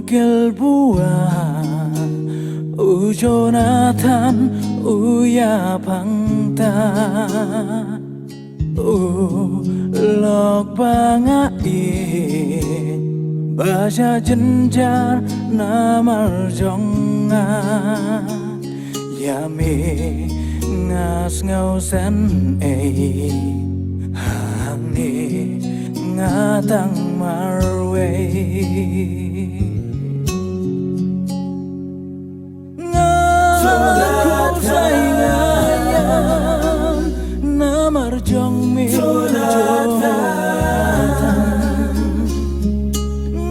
Kelbua Jonathan ya pangta lok bangai baca jenjar namar jonga yami ngas ngau sen hangi ngatang marwe aku sayang namar jong mi Jonathan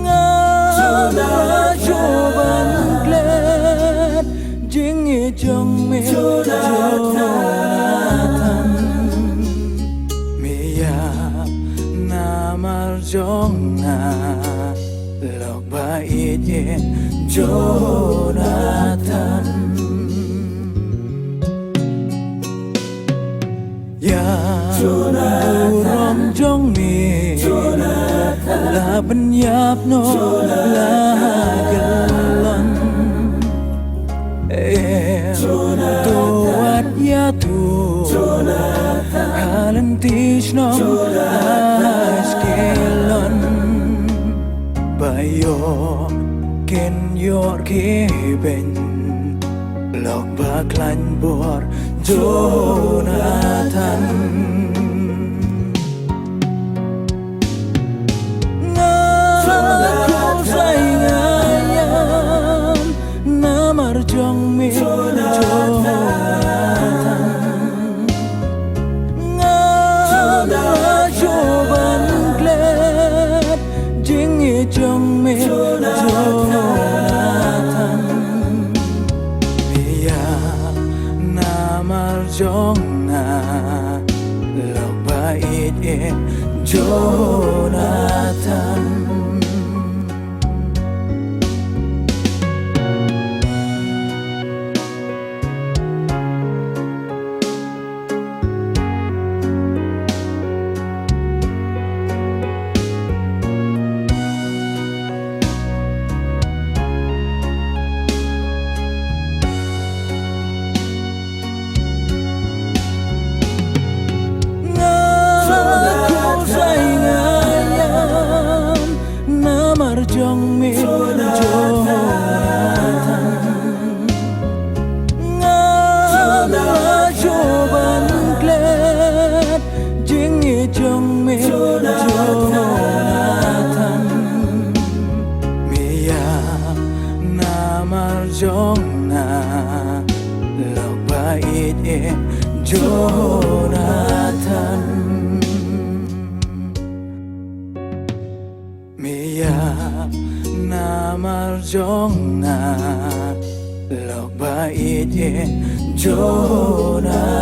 ngara coban gled jingi jong mi Jonathan miya namar jong na lok bait ye Jonathan Rom jong mi la ben yap no la galon to at ya tu halen tish no askelon bayo ken yor ke ben lok baklan bor Jonathan aku sayang namar jong mi Jonathan ngara coban gled jingi jong mi Jonathan namar jong na lok bait ye Jonathan jong mi Jonathan ngara coban gled jingi jong mi Jonathan miya namar jong na lok bait ye Jonathan namar jong na lok bait ye Jonathan